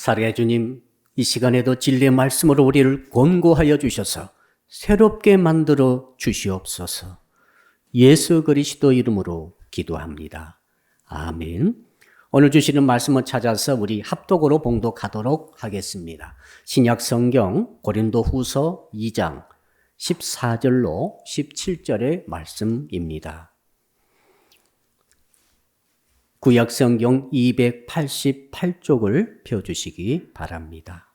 살아계 주님, 이 시간에도 진리의 말씀으로 우리를 권고하여 주셔서 새롭게 만들어 주시옵소서. 예수 그리스도 이름으로 기도합니다. 아멘. 오늘 주시는 말씀을 찾아서 우리 합독으로 봉독하도록 하겠습니다. 신약 성경 고린도 후서 2장 14절로 17절의 말씀입니다. 구약 성경 288쪽을 펴주시기 바랍니다.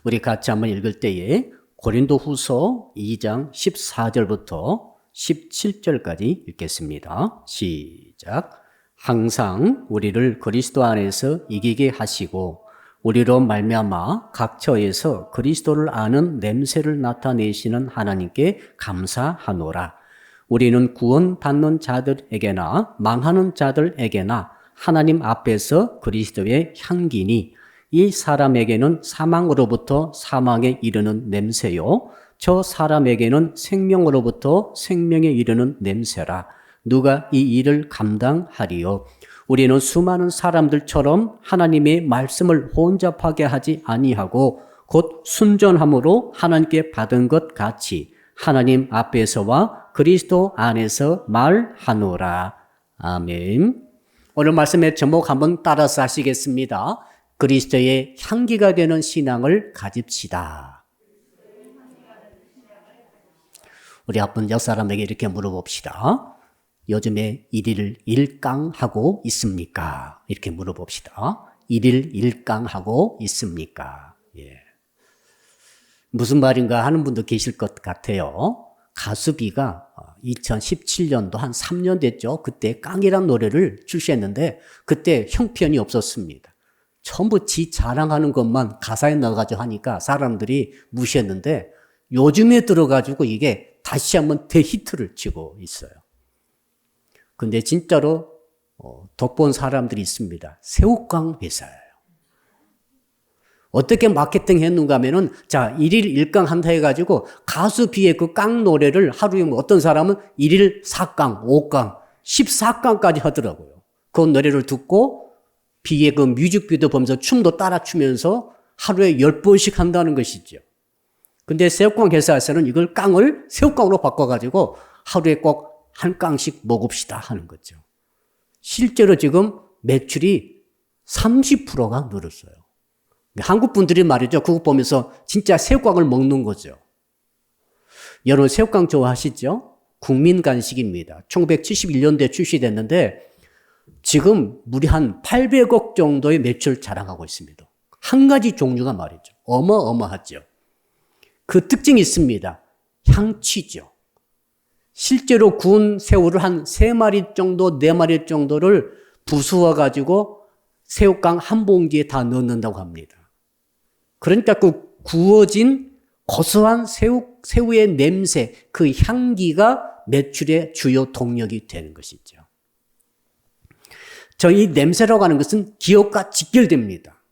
우리 같이 한번 읽을 때에 고린도 후서 2장 14절부터 17절까지 읽겠습니다. 시작. 항상 우리를 그리스도 안에서 이기게 하시고 우리로 말미암아 각 처에서 그리스도를 아는 냄새를 나타내시는 하나님께 감사하노라. 우리는 구원받는 자들에게나 망하는 자들에게나 하나님 앞에서 그리스도의 향기니 이 사람에게는 사망으로부터 사망에 이르는 냄새요 저 사람에게는 생명으로부터 생명에 이르는 냄새라. 누가 이 일을 감당하리요? 우리는 수많은 사람들처럼 하나님의 말씀을 혼잡하게 하지 아니하고 곧 순전함으로 하나님께 받은 것 같이 하나님 앞에서와 그리스도 안에서 말하노라. 아멘. 오늘 말씀의 제목 한번 따라서 하시겠습니다. 그리스도의 향기가 되는 신앙을 가집시다. 우리 한번 옆 사람에게 이렇게 물어봅시다. 요즘에 일일 일깡하고 있습니까? 이렇게 물어봅시다. 일일 일깡하고 있습니까? 예. 무슨 말인가 하는 분도 계실 것 같아요. 가수비가 2017년도 한 3년 됐죠. 그때 깡이란 노래를 출시했는데 그때 형편이 없었습니다. 전부 지 자랑하는 것만 가사에 넣어가지고 하니까 사람들이 무시했는데 요즘에 들어가지고 이게 다시 한번 대히트를 치고 있어요. 근데 진짜로 덕본 사람들이 있습니다. 새우깡 회사예요. 어떻게 마케팅 했는가 하면은, 자, 1일 1깡 한다 해가지고, 가수비의 그 깡 노래를 하루에 어떤 사람은 1일 4깡, 5깡, 14깡까지 하더라고요. 그 노래를 듣고, 비의 그 뮤직비디오 보면서 춤도 따라 추면서 하루에 10번씩 한다는 것이죠. 근데 새우깡 회사에서는 이걸 깡을 새우깡으로 바꿔가지고, 하루에 꼭 한 깡씩 먹읍시다 하는 거죠. 실제로 지금 매출이 30%가 늘었어요. 한국 분들이 말이죠. 그거 보면서 진짜 새우깡을 먹는 거죠. 여러분 새우깡 좋아하시죠? 국민 간식입니다. 1971년도에 출시됐는데 지금 무려 한 800억 정도의 매출 자랑하고 있습니다. 한 가지 종류가 말이죠. 어마어마하죠. 그 특징이 있습니다. 향취죠. 실제로 구운 새우를 한 3마리 정도, 4마리 정도를 부수어 가지고 새우깡 한 봉지에 다 넣는다고 합니다. 그러니까 그 구워진 고소한 새우의 냄새, 그 향기가 매출의 주요 동력이 되는 것이죠. 이 냄새라고 하는 것은 기억과 직결됩니다.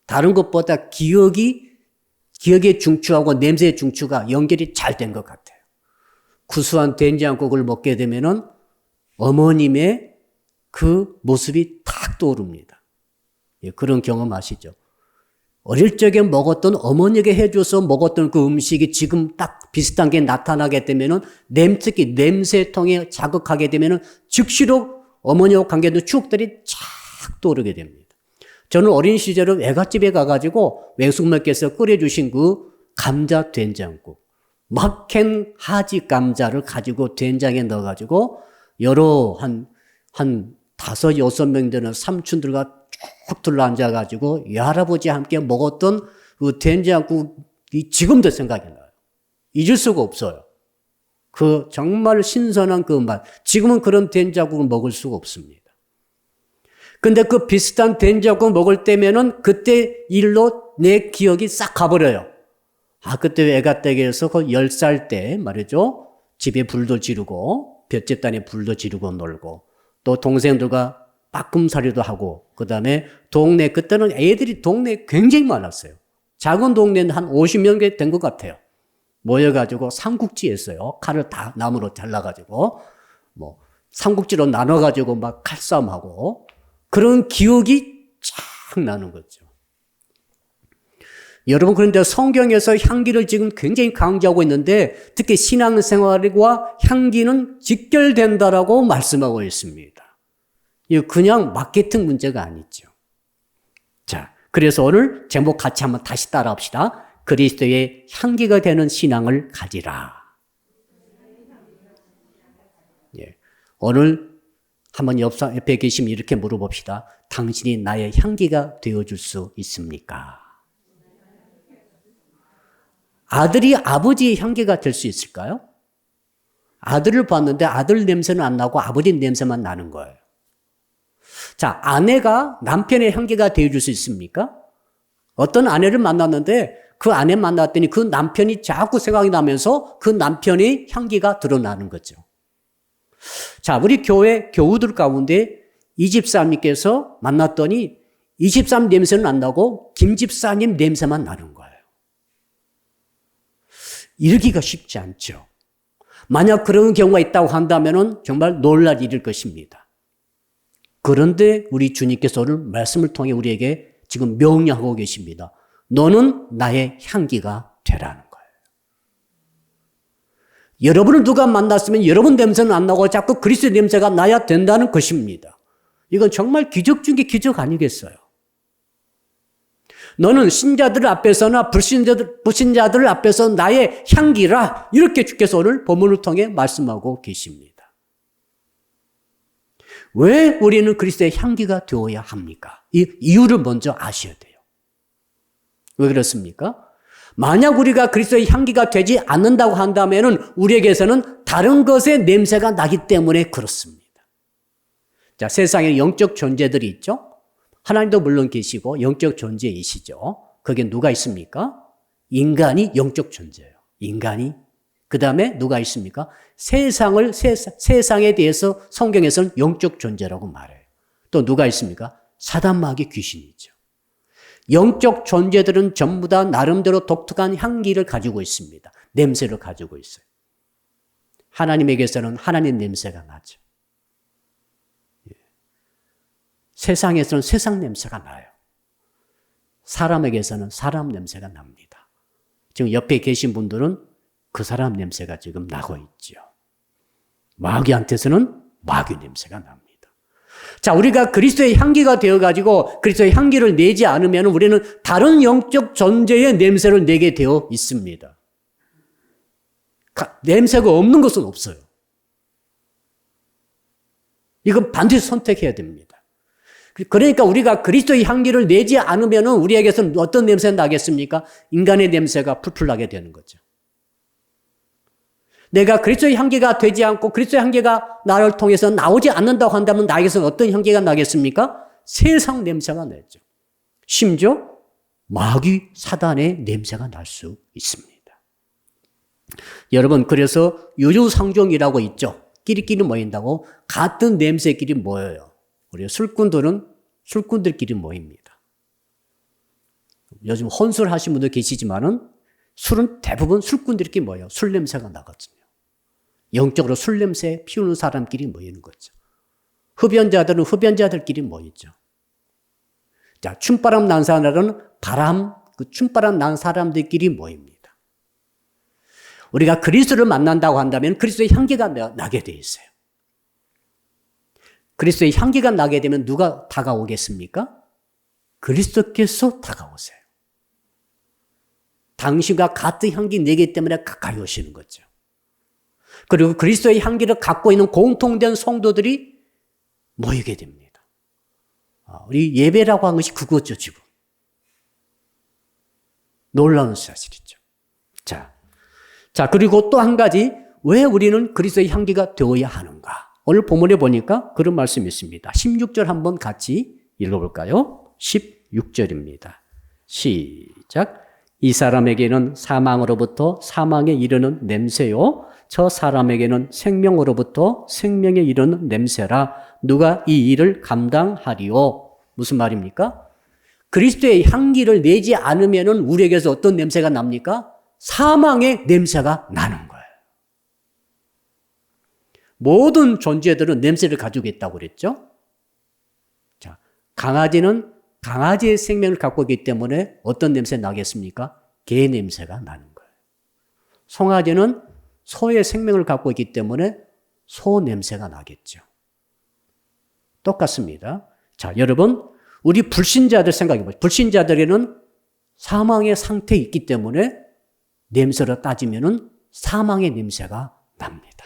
다른 것보다 기억의 중추하고 냄새의 중추가 연결이 잘 된 것 같아요. 구수한 된장국을 먹게 되면은 어머님의 그 모습이 탁 떠오릅니다. 그런 경험 아시죠? 어릴 적에 먹었던 어머니에게 해줘서 먹었던 그 음식이 지금 딱 비슷한 게 나타나게 되면은 특히 냄새통에 자극하게 되면은 즉시로 어머니와 관계된 추억들이 쫙 떠오르게 됩니다. 저는 어린 시절에 외갓집에 가가지고 외숙모께서 끓여주신 그 감자 된장국, 막 캔 하지 감자를 가지고 된장에 넣어가지고 여러 한 5, 6명 되는 삼촌들과 쭉 둘러앉아가지고 이 할아버지와 함께 먹었던 그 된장국이 지금도 생각이 나요. 잊을 수가 없어요. 그 정말 신선한 그 맛. 지금은 그런 된장국을 먹을 수가 없습니다. 근데 그 비슷한 된장국 먹을 때면은 그때 일로 내 기억이 싹 가버려요. 그때 외갓댁에서 그 10살 때 말이죠. 집에 불도 지르고 볏집단에 불도 지르고 놀고 또 동생들과 빠끔살이도 하고 그다음에 그때는 애들이 동네에 굉장히 많았어요. 작은 동네는 한 50명 된 것 같아요. 모여가지고 삼국지 했어요. 칼을 다 나무로 잘라가지고 삼국지로 나눠가지고 막 칼싸움하고 그런 기억이 쫙 나는 거죠. 여러분, 그런데 성경에서 향기를 지금 굉장히 강조하고 있는데 특히 신앙생활과 향기는 직결된다라고 말씀하고 있습니다. 이거 그냥 마케팅 문제가 아니죠. 자, 그래서 오늘 제목 같이 한번 다시 따라합시다. 그리스도의 향기가 되는 신앙을 가지라. 예. 오늘 한번 옆에 계시면 이렇게 물어봅시다. 당신이 나의 향기가 되어줄 수 있습니까? 아들이 아버지의 향기가 될 수 있을까요? 아들을 봤는데 아들 냄새는 안 나고 아버지 냄새만 나는 거예요. 자, 아내가 남편의 향기가 되어줄 수 있습니까? 어떤 아내를 만났는데 그 아내 만났더니 그 남편이 자꾸 생각이 나면서 그 남편의 향기가 드러나는 거죠. 자, 우리 교회 교우들 가운데 이 집사님께서 만났더니 이 집사님 냄새는 안 나고 김 집사님 냄새만 나는 거예요. 이러기가 쉽지 않죠. 만약 그런 경우가 있다고 한다면 정말 놀랄 일일 것입니다. 그런데 우리 주님께서 오늘 말씀을 통해 우리에게 지금 명령하고 계십니다. 너는 나의 향기가 되라는 거예요. 여러분을 누가 만났으면 여러분 냄새는 안 나고 자꾸 그리스도의 냄새가 나야 된다는 것입니다. 이건 정말 기적 중에 기적 아니겠어요? 너는 신자들 앞에서나 불신자들 앞에서 나의 향기라, 이렇게 주께서 오늘 본문을 통해 말씀하고 계십니다. 왜 우리는 그리스도의 향기가 되어야 합니까? 이 이유를 먼저 아셔야 돼요. 왜 그렇습니까? 만약 우리가 그리스도의 향기가 되지 않는다고 한다면 우리에게서는 다른 것의 냄새가 나기 때문에 그렇습니다. 자, 세상에 영적 존재들이 있죠? 하나님도 물론 계시고 영적 존재이시죠. 거기에 누가 있습니까? 인간이 영적 존재예요. 인간이. 그 다음에 누가 있습니까? 세상에 대해서 성경에서는 영적 존재라고 말해요. 또 누가 있습니까? 사단 마귀 귀신이죠. 영적 존재들은 전부 다 나름대로 독특한 향기를 가지고 있습니다. 냄새를 가지고 있어요. 하나님에게서는 하나님 냄새가 나죠. 세상에서는 세상 냄새가 나요. 사람에게서는 사람 냄새가 납니다. 지금 옆에 계신 분들은 그 사람 냄새가 지금 나고 있죠. 마귀한테서는 마귀 냄새가 납니다. 자, 우리가 그리스도의 향기가 되어가지고 그리스도의 향기를 내지 않으면 우리는 다른 영적 존재의 냄새를 내게 되어 있습니다. 냄새가 없는 것은 없어요. 이건 반드시 선택해야 됩니다. 그러니까 우리가 그리스도의 향기를 내지 않으면 우리에게서는 어떤 냄새가 나겠습니까? 인간의 냄새가 풀풀 나게 되는 거죠. 내가 그리스도의 향기가 되지 않고 그리스도의 향기가 나를 통해서 나오지 않는다고 한다면 나에게서는 어떤 향기가 나겠습니까? 세상 냄새가 나죠. 심지어 마귀 사단의 냄새가 날 수 있습니다. 여러분, 그래서 유유상종이라고 있죠. 끼리끼리 모인다고 같은 냄새끼리 모여요. 우리 술꾼들끼리 모입니다. 요즘 혼술 하신 분들 계시지만은 술은 대부분 술꾼들끼리 모여요. 술 냄새가 나거든요. 영적으로 술 냄새 피우는 사람끼리 모이는 거죠. 흡연자들은 흡연자들끼리 모이죠. 자, 춤바람 난 사람은 춤바람 난 사람들끼리 모입니다. 우리가 그리스도를 만난다고 한다면 그리스도의 향기가 나게 돼 있어요. 그리스도의 향기가 나게 되면 누가 다가오겠습니까? 그리스도께서 다가오세요. 당신과 같은 향기 내기 때문에 가까이 오시는 거죠. 그리고 그리스도의 향기를 갖고 있는 공통된 성도들이 모이게 됩니다. 우리 예배라고 한 것이 그거죠, 지금. 놀라운 사실이죠. 자, 그리고 또 한 가지, 왜 우리는 그리스도의 향기가 되어야 하는가? 오늘 본문에 보니까 그런 말씀이 있습니다. 16절 한번 같이 읽어볼까요? 16절입니다. 시작. 이 사람에게는 사망으로부터 사망에 이르는 냄새요, 저 사람에게는 생명으로부터 생명에 이르는 냄새라. 누가 이 일을 감당하리요? 무슨 말입니까? 그리스도의 향기를 내지 않으면 우리에게서 어떤 냄새가 납니까? 사망의 냄새가 나는 거예요. 모든 존재들은 냄새를 가지고 있다고 그랬죠? 자, 강아지는 강아지의 생명을 갖고 있기 때문에 어떤 냄새 나겠습니까? 개 냄새가 나는 거예요. 송아지는 소의 생명을 갖고 있기 때문에 소 냄새가 나겠죠. 똑같습니다. 자, 여러분, 우리 불신자들 생각해 보세요. 불신자들에게는 사망의 상태에 있기 때문에 냄새로 따지면은 사망의 냄새가 납니다.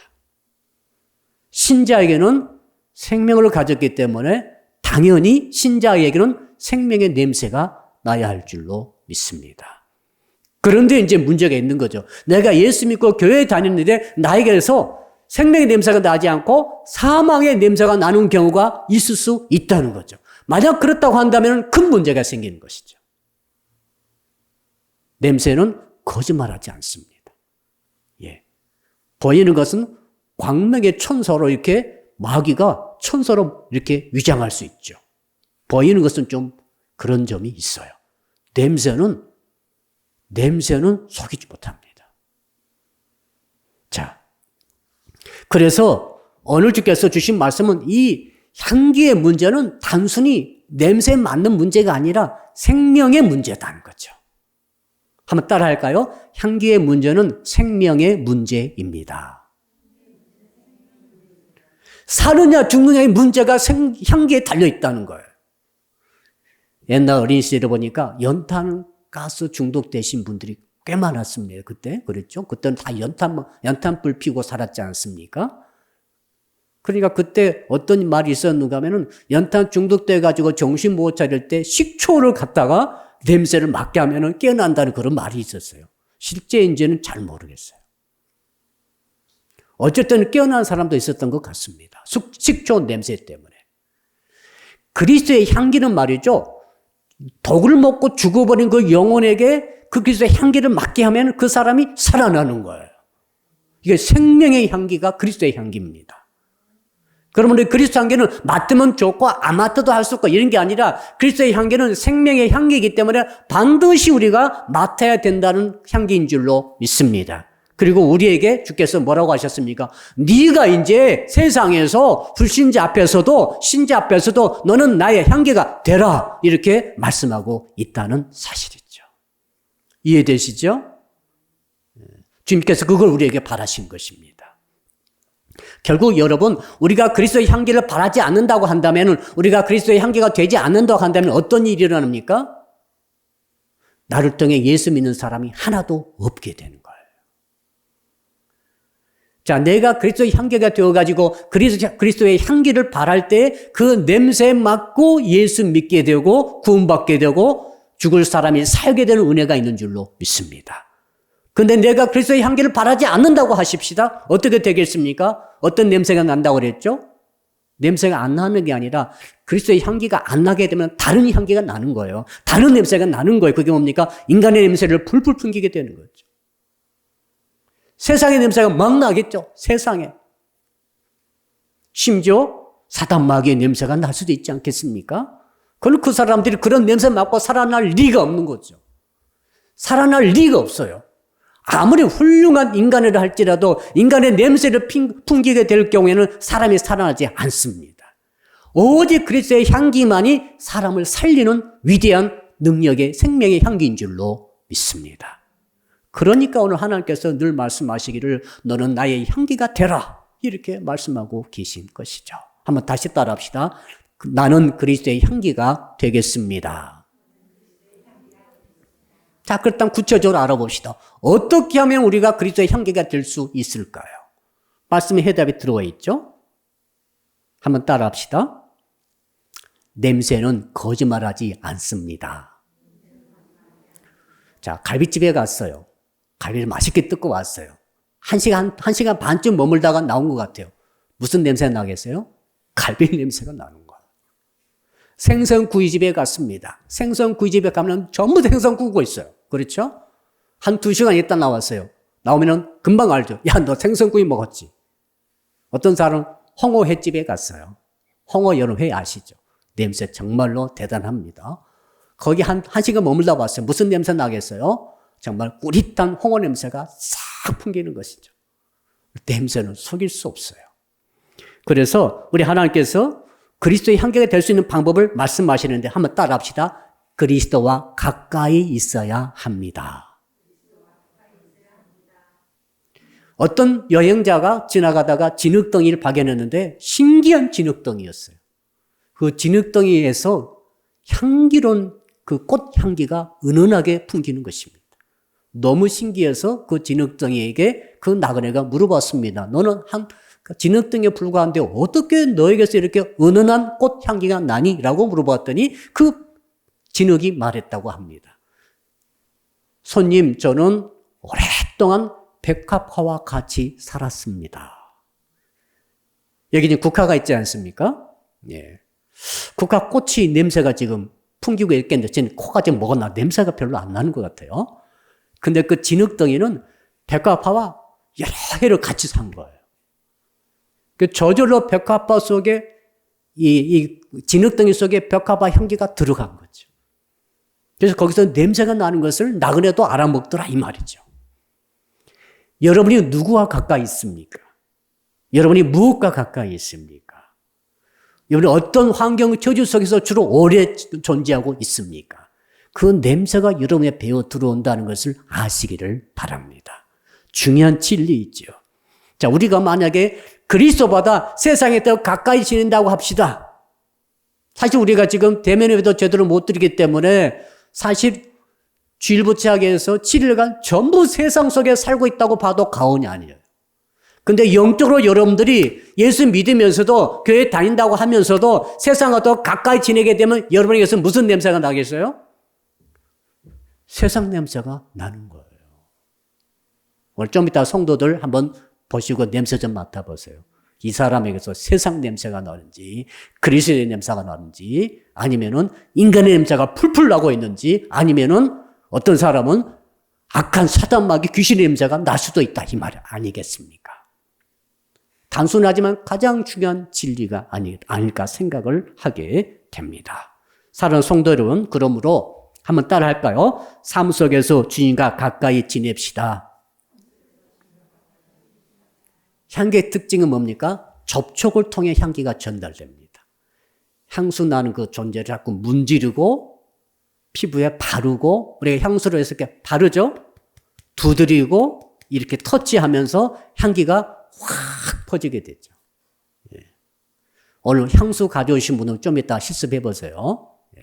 신자에게는 생명을 가졌기 때문에 당연히 신자에게는 생명의 냄새가 나야 할 줄로 믿습니다. 그런데 이제 문제가 있는 거죠. 내가 예수 믿고 교회에 다니는데 나에게서 생명의 냄새가 나지 않고 사망의 냄새가 나는 경우가 있을 수 있다는 거죠. 만약 그렇다고 한다면 큰 문제가 생기는 것이죠. 냄새는 거짓말하지 않습니다. 예. 보이는 것은 광명의 천사로 이렇게 마귀가 천사로 이렇게 위장할 수 있죠. 보이는 것은 좀 그런 점이 있어요. 냄새는 속이지 못합니다. 자, 그래서 오늘 주께서 주신 말씀은 이 향기의 문제는 단순히 냄새에 맞는 문제가 아니라 생명의 문제다는 거죠. 한번 따라 할까요? 향기의 문제는 생명의 문제입니다. 사느냐 죽느냐의 문제가 향기에 달려있다는 거예요. 옛날 어린 시절에 보니까 연탄가스 중독되신 분들이 꽤 많았습니다. 그때 그랬죠. 그때는 다 연탄불 피우고 살았지 않습니까? 그러니까 그때 어떤 말이 있었는가 하면은 연탄 중독돼 가지고 정신 못 차릴 때 식초를 갖다가 냄새를 맡게 하면은 깨어난다는 그런 말이 있었어요. 실제인지는 잘 모르겠어요. 어쨌든 깨어난 사람도 있었던 것 같습니다. 식초 냄새 때문에. 그리스도의 향기는 말이죠. 독을 먹고 죽어버린 그 영혼에게 그 그리스도의 향기를 맡게 하면 그 사람이 살아나는 거예요. 이게 생명의 향기가 그리스도의 향기입니다. 그러면 그리스도 향기는 맡으면 좋고 안 맡아도 할 수 없고 이런 게 아니라 그리스도의 향기는 생명의 향기이기 때문에 반드시 우리가 맡아야 된다는 향기인 줄로 믿습니다. 그리고 우리에게 주께서 뭐라고 하셨습니까? 네가 이제 세상에서 불신자 앞에서도 신자 앞에서도 너는 나의 향기가 되라 이렇게 말씀하고 있다는 사실이죠. 이해되시죠? 주님께서 그걸 우리에게 바라신 것입니다. 결국 여러분 우리가 그리스도의 향기를 바라지 않는다고 한다면 우리가 그리스도의 향기가 되지 않는다고 한다면 어떤 일이 일어납니까? 나를 통해 예수 믿는 사람이 하나도 없게 되는 거예요. 자, 내가 그리스도의 향기가 되어가지고 그리스도의 향기를 바랄 때 그 냄새 맡고 예수 믿게 되고 구원받게 되고 죽을 사람이 살게 되는 은혜가 있는 줄로 믿습니다. 근데 내가 그리스도의 향기를 바라지 않는다고 하십시다. 어떻게 되겠습니까? 어떤 냄새가 난다고 그랬죠? 냄새가 안 나는 게 아니라 그리스도의 향기가 안 나게 되면 다른 향기가 나는 거예요. 다른 냄새가 나는 거예요. 그게 뭡니까? 인간의 냄새를 풀풀 풍기게 되는 거죠. 세상의 냄새가 막 나겠죠. 세상에. 심지어 사단 마귀의 냄새가 날 수도 있지 않겠습니까? 그럼 그 사람들이 그런 냄새 맡고 살아날 리가 없는 거죠. 살아날 리가 없어요. 아무리 훌륭한 인간이라 할지라도 인간의 냄새를 풍기게 될 경우에는 사람이 살아나지 않습니다. 오직 그리스도의 향기만이 사람을 살리는 위대한 능력의 생명의 향기인 줄로 믿습니다. 그러니까 오늘 하나님께서 늘 말씀하시기를 너는 나의 향기가 되라 이렇게 말씀하고 계신 것이죠. 한번 다시 따라합시다. 나는 그리스도의 향기가 되겠습니다. 자, 그렇다면 구체적으로 알아봅시다. 어떻게 하면 우리가 그리스도의 향기가 될 수 있을까요? 말씀의 해답이 들어와 있죠? 한번 따라합시다. 냄새는 거짓말하지 않습니다. 자, 갈비집에 갔어요. 갈비를 맛있게 뜯고 왔어요. 한 시간 반쯤 머물다가 나온 것 같아요. 무슨 냄새가 나겠어요? 갈비 냄새가 나는 거예요. 생선구이집에 갔습니다. 생선구이집에 가면 전부 생선 구우고 있어요. 그렇죠? 한 2시간 있다 나왔어요. 나오면은 금방 알죠. 야, 너 생선구이 먹었지? 어떤 사람은 홍어 횟집에 갔어요. 홍어 여름 회 아시죠? 냄새 정말로 대단합니다. 거기 한 시간 머물다 왔어요. 무슨 냄새 나겠어요? 정말 꾸릿한 홍어 냄새가 싹 풍기는 것이죠. 냄새는 속일 수 없어요. 그래서 우리 하나님께서 그리스도의 향기가 될 수 있는 방법을 말씀하시는데 한번 따라합시다. 그리스도와 가까이 있어야 합니다. 어떤 여행자가 지나가다가 진흙덩이를 발견했는데 신기한 진흙덩이였어요. 그 진흙덩이에서 향기로운 그 꽃 향기가 은은하게 풍기는 것입니다. 너무 신기해서 그 진흙덩이에게 그 나그네가 물어봤습니다. 너는 진흙덩이에 불과한데 어떻게 너에게서 이렇게 은은한 꽃 향기가 나니? 라고 물어봤더니 그 진흙이 말했다고 합니다. 손님, 저는 오랫동안 백합화와 같이 살았습니다. 여기는 국화가 있지 않습니까? 예. 국화 꽃이 냄새가 지금 풍기고 있겠는데 저는 코가 지금 먹었나 냄새가 별로 안 나는 것 같아요. 근데 그 진흙덩이는 백합화와 여러 해를 같이 산 거예요. 저절로 백합화 속에 이 진흙덩이 속에 백합화 향기가 들어간 거죠. 그래서 거기서 냄새가 나는 것을 나그네도 알아먹더라 이 말이죠. 여러분이 누구와 가까이 있습니까? 여러분이 무엇과 가까이 있습니까? 여러분이 어떤 환경 처지 속에서 주로 오래 존재하고 있습니까? 그 냄새가 여러분의 배어 들어온다는 것을 아시기를 바랍니다. 중요한 진리이죠. 자, 우리가 만약에 그리스도보다 세상에 더 가까이 지낸다고 합시다. 사실 우리가 지금 대면 예배도 제대로 못 드리기 때문에 사실 주일부채하게해서 7일간 전부 세상 속에 살고 있다고 봐도 과언이 아니에요. 근데 영적으로 여러분들이 예수 믿으면서도 교회 다닌다고 하면서도 세상과 더 가까이 지내게 되면 여러분에게서 무슨 냄새가 나겠어요? 세상 냄새가 나는 거예요. 오늘 좀 이따 성도들 한번 보시고 냄새 좀 맡아보세요. 이 사람에게서 세상 냄새가 나는지, 그리스도의 냄새가 나는지, 아니면은 인간의 냄새가 풀풀 나고 있는지, 아니면은 어떤 사람은 악한 사단마귀 귀신의 냄새가 날 수도 있다. 이 말 아니겠습니까? 단순하지만 가장 중요한 진리가 아닐까 생각을 하게 됩니다. 사랑하는 성도 여러분, 그러므로 한번 따라 할까요? 삶 속에서 주님과 가까이 지냅시다. 향기의 특징은 뭡니까? 접촉을 통해 향기가 전달됩니다. 향수 나는 그 존재를 자꾸 문지르고 피부에 바르고 우리가 향수를 해서 이렇게 바르죠? 두드리고 이렇게 터치하면서 향기가 확 퍼지게 되죠. 예. 오늘 향수 가져오신 분은 좀 이따 실습해 보세요. 예.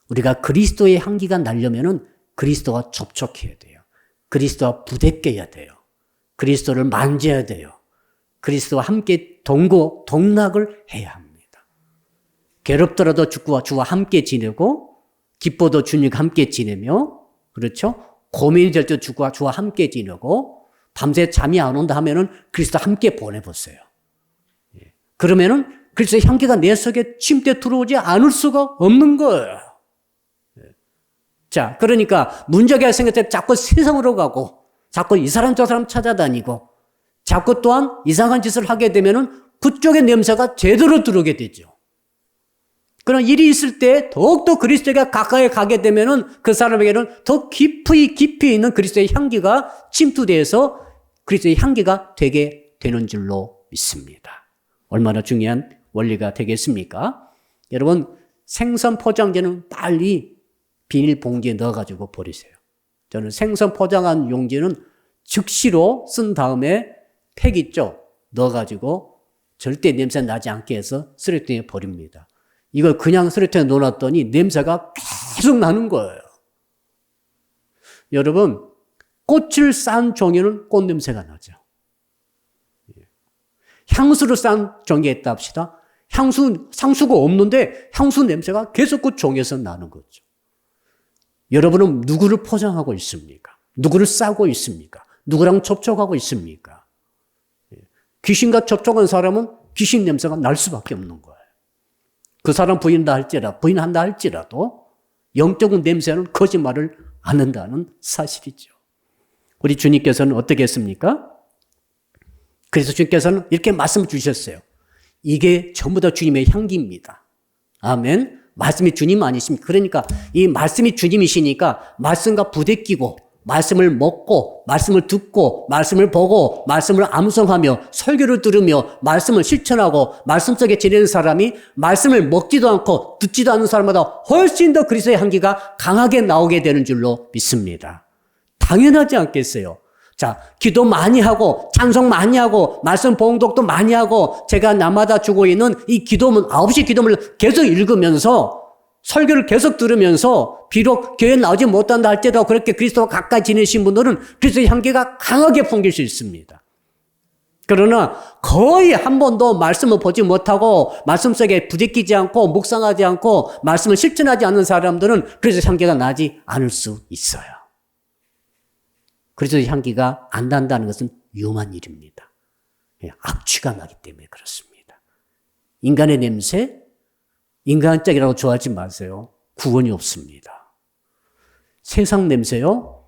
우리가 그리스도의 향기가 나려면은 그리스도와 접촉해야 돼요. 그리스도와 부대껴야 돼요. 그리스도를 만져야 돼요. 그리스도와 함께 동락을 해야 합니다. 괴롭더라도 주와 함께 지내고 기뻐도 주님과 함께 지내며 그렇죠? 고민이 될 때 주와 함께 지내고 밤새 잠이 안 온다 하면은 그리스도 함께 보내보세요. 예. 그러면은 그리스도의 향기가 내 속에 침대 들어오지 않을 수가 없는 거예요. 예. 자, 그러니까 문제가 생겼을 때 자꾸 세상으로 가고 자꾸 이 사람 저 사람 찾아다니고 자꾸 또한 이상한 짓을 하게 되면은 그쪽의 냄새가 제대로 들어오게 되죠. 그런 일이 있을 때 더욱더 그리스도가 가까이 가게 되면은 그 사람에게는 더 깊이 있는 그리스도의 향기가 침투돼서 그리스도의 향기가 되게 되는 줄로 믿습니다. 얼마나 중요한 원리가 되겠습니까? 여러분, 생선 포장재는 빨리 비닐봉지에 넣어가지고 버리세요. 저는 생선 포장한 용지는 즉시로 쓴 다음에 팩 있죠? 넣어가지고 절대 냄새 나지 않게 해서 쓰레기통에 버립니다. 이걸 그냥 쓰레기통에 넣어놨더니 냄새가 계속 나는 거예요. 여러분, 꽃을 싼 종이는 꽃 냄새가 나죠. 향수를 싼 종이에 있다 합시다. 상수가 없는데 향수 냄새가 계속 그 종에서 나는 거죠. 여러분은 누구를 포장하고 있습니까? 누구를 싸고 있습니까? 누구랑 접촉하고 있습니까? 귀신과 접촉한 사람은 귀신 냄새가 날 수밖에 없는 거예요. 그 사람 부인한다 할지라도 영적인 냄새는 거짓말을 안 한다는 사실이죠. 우리 주님께서는 어떻게 했습니까? 그래서 주님께서는 이렇게 말씀 주셨어요. 이게 전부 다 주님의 향기입니다. 아멘. 말씀이 주님 아니십니까? 그러니까 이 말씀이 주님이시니까 말씀과 부대끼고 말씀을 먹고, 말씀을 듣고, 말씀을 보고, 말씀을 암송하며, 설교를 들으며, 말씀을 실천하고, 말씀 속에 지내는 사람이 말씀을 먹지도 않고 듣지도 않는 사람보다 훨씬 더 그리스도의 향기가 강하게 나오게 되는 줄로 믿습니다. 당연하지 않겠어요? 자, 기도 많이 하고, 찬송 많이 하고, 말씀 봉독도 많이 하고, 제가 날마다 주고 있는 이 기도문, 9시 기도문을 계속 읽으면서, 설교를 계속 들으면서 비록 교회에 나오지 못한다 할지라도 그렇게 그리스도와 가까이 지내신 분들은 그리스도의 향기가 강하게 풍길 수 있습니다. 그러나 거의 한 번도 말씀을 보지 못하고 말씀 속에 부딪히지 않고 묵상하지 않고 말씀을 실천하지 않는 사람들은 그리스도의 향기가 나지 않을 수 있어요. 그리스도의 향기가 안 난다는 것은 위험한 일입니다. 악취가 나기 때문에 그렇습니다. 인간의 냄새, 인간적이라고 좋아하지 마세요. 구원이 없습니다. 세상 냄새요?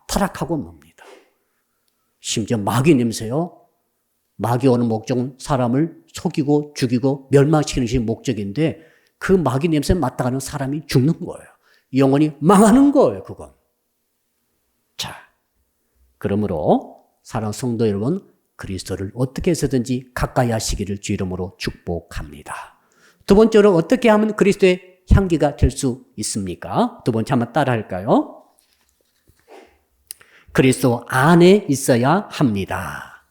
타락하고 맙니다. 심지어 마귀 냄새요? 마귀 오는 목적은 사람을 속이고 죽이고 멸망시키는 것이 목적인데 그 마귀 냄새 맡다가는 사람이 죽는 거예요. 영혼이 망하는 거예요, 그건. 자, 그러므로 사랑하는 성도 여러분, 그리스도를 어떻게 해서든지 가까이 하시기를 주 이름으로 축복합니다. 두 번째로 어떻게 하면 그리스도의 향기가 될 수 있습니까? 두 번째 한번 따라 할까요? 그리스도 안에 있어야 합니다.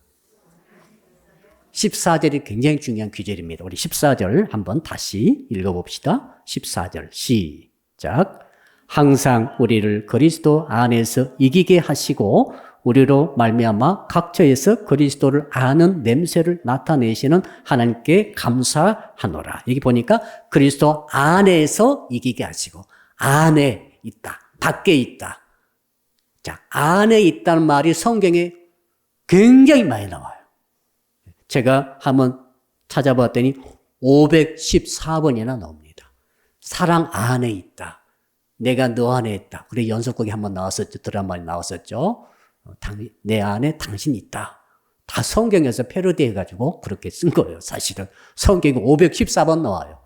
14절이 굉장히 중요한 귀절입니다. 우리 14절 한번 다시 읽어봅시다. 14절 시작. 항상 우리를 그리스도 안에서 이기게 하시고 우리로 말미암아 각처에서 그리스도를 아는 냄새를 나타내시는 하나님께 감사하노라. 여기 보니까 그리스도 안에서 이기게 하시고 안에 있다. 밖에 있다. 자, 안에 있다는 말이 성경에 굉장히 많이 나와요. 제가 한번 찾아봤더니 514번이나 나옵니다. 사랑 안에 있다. 내가 너 안에 있다. 우리 연속곡이 한번 나왔었죠. 드라마에 나왔었죠. 내 안에 당신이 있다. 다 성경에서 패러디해가지고 그렇게 쓴 거예요. 사실은 성경이 514번 나와요.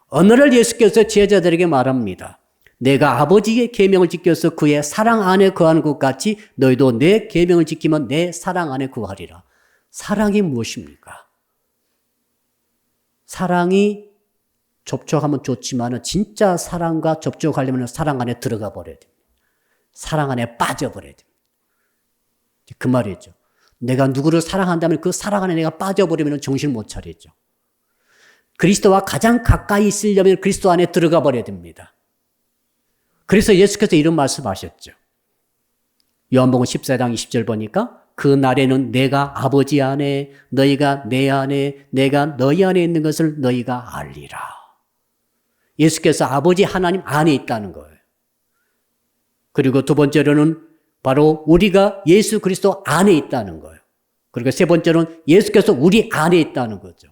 어느 날 예수께서 제자들에게 말합니다. 내가 아버지의 계명을 지켜서 그의 사랑 안에 거하는 것 같이 너희도 내 계명을 지키면 내 사랑 안에 거하리라. 사랑이 무엇입니까? 사랑이 접촉하면 좋지만 진짜 사랑과 접촉하려면 사랑 안에 들어가 버려야 됩니다. 사랑 안에 빠져버려야 됩니다. 그 말이죠. 내가 누구를 사랑한다면 그 사랑 안에 내가 빠져버리면 정신 못 차리죠. 그리스도와 가장 가까이 있으려면 그리스도 안에 들어가 버려야 됩니다. 그래서 예수께서 이런 말씀하셨죠. 요한복음 14장 20절 보니까 그 날에는 내가 아버지 안에 너희가 내 안에 내가 너희 안에 있는 것을 너희가 알리라. 예수께서 아버지 하나님 안에 있다는 거예요. 그리고 두 번째로는 바로 우리가 예수 그리스도 안에 있다는 거예요. 그리고 세 번째로는 예수께서 우리 안에 있다는 거죠.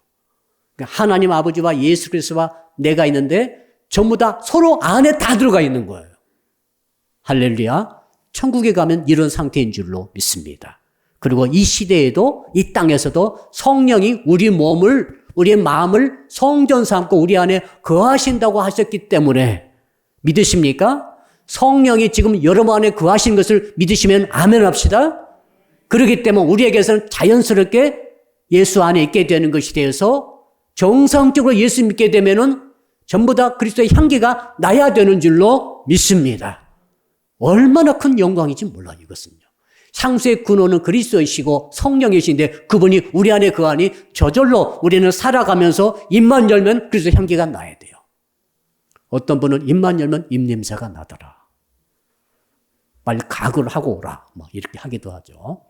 하나님 아버지와 예수 그리스도와 내가 있는데 전부 다 서로 안에 다 들어가 있는 거예요. 할렐루야. 천국에 가면 이런 상태인 줄로 믿습니다. 그리고 이 시대에도 이 땅에서도 성령이 우리 몸을 우리의 마음을 성전 삼고 우리 안에 거하신다고 하셨기 때문에 믿으십니까? 성령이 지금 여러분 안에 거하신 것을 믿으시면 아멘 합시다. 그렇기 때문에 우리에게서는 자연스럽게 예수 안에 있게 되는 것이 되어서 정상적으로 예수 믿게 되면은 전부 다 그리스도의 향기가 나야 되는 줄로 믿습니다. 얼마나 큰 영광인지 몰라요, 이것은요. 향수의 근원은 그리스도이시고 성령이신데 그분이 우리 안에 거하니 저절로 우리는 살아가면서 입만 열면 그리스도의 향기가 나야 돼요. 어떤 분은 입만 열면 입냄새가 나더라. 빨리 각을 하고 오라. 막 이렇게 하기도 하죠.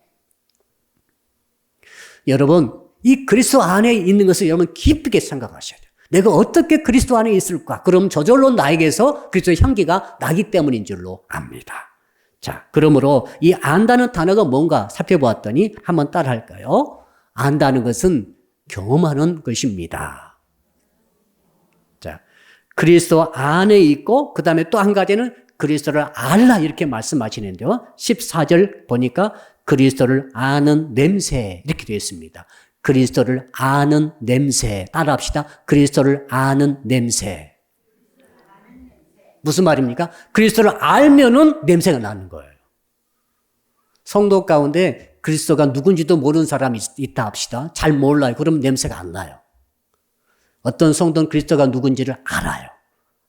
여러분, 이 그리스도 안에 있는 것을 여러분 깊게 생각하셔야 돼요. 내가 어떻게 그리스도 안에 있을까? 그럼 저절로 나에게서 그리스도의 향기가 나기 때문인 줄로 압니다. 자, 그러므로 이 안다는 단어가 뭔가 살펴보았더니 한번 따라 할까요? 안다는 것은 경험하는 것입니다. 자, 그리스도 안에 있고 그 다음에 또 한 가지는 그리스도를 알라 이렇게 말씀하시는데요. 14절 보니까 그리스도를 아는 냄새 이렇게 되어 있습니다. 그리스도를 아는 냄새. 따라합시다. 그리스도를 아는 냄새. 무슨 말입니까? 그리스도를 알면은 냄새가 나는 거예요. 성도 가운데 그리스도가 누군지도 모르는 사람이 있다 합시다. 잘 몰라요. 그러면 냄새가 안 나요. 어떤 성도는 그리스도가 누군지를 알아요.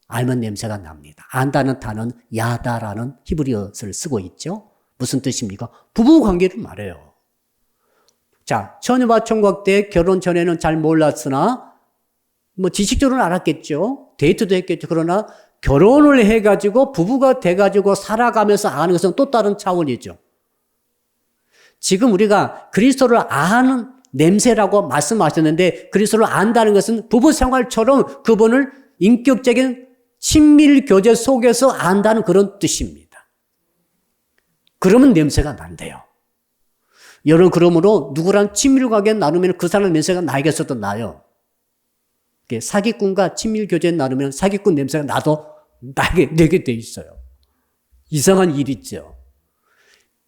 알면 냄새가 납니다. 안다는 단어는 야다라는 히브리어를 쓰고 있죠. 무슨 뜻입니까? 부부 관계를 말해요. 자, 처녀와 총각 때 결혼 전에는 잘 몰랐으나 뭐 지식적으로는 알았겠죠. 데이트도 했겠죠. 그러나 결혼을 해가지고 부부가 돼가지고 살아가면서 아는 것은 또 다른 차원이죠. 지금 우리가 그리스도를 아는 냄새라고 말씀하셨는데 그리스도를 안다는 것은 부부 생활처럼 그분을 인격적인 친밀 교제 속에서 안다는 그런 뜻입니다. 그러면 냄새가 난대요. 여러분 그러므로 누구랑 친밀 관계 나누면 그 사람 냄새가 나에게서도 나요. 사기꾼과 친밀 교제 나누면 사기꾼 냄새가 나도 내게 돼 있어요. 이상한 일이죠.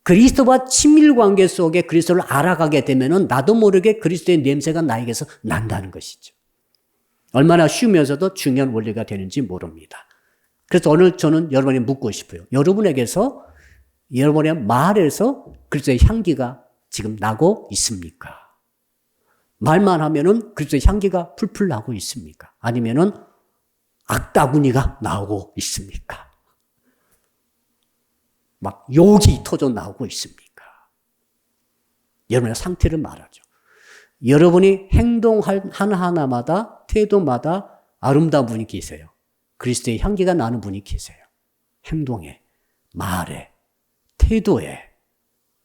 그리스도와 친밀 관계 속에 그리스도를 알아가게 되면은 나도 모르게 그리스도의 냄새가 나에게서 난다는 것이죠. 얼마나 쉬우면서도 중요한 원리가 되는지 모릅니다. 그래서 오늘 저는 여러분이 묻고 싶어요. 여러분에게서 여러분의 말에서 그리스도의 향기가 지금 나고 있습니까? 말만 하면은 그리스도의 향기가 풀풀 나고 있습니까? 아니면은 악다구니가 나오고 있습니까? 막 욕이 터져 나오고 있습니까? 여러분의 상태를 말하죠. 여러분이 행동 하나하나마다 태도마다 아름다운 분이 계세요. 그리스도의 향기가 나는 분이 계세요. 행동에, 말에, 태도에.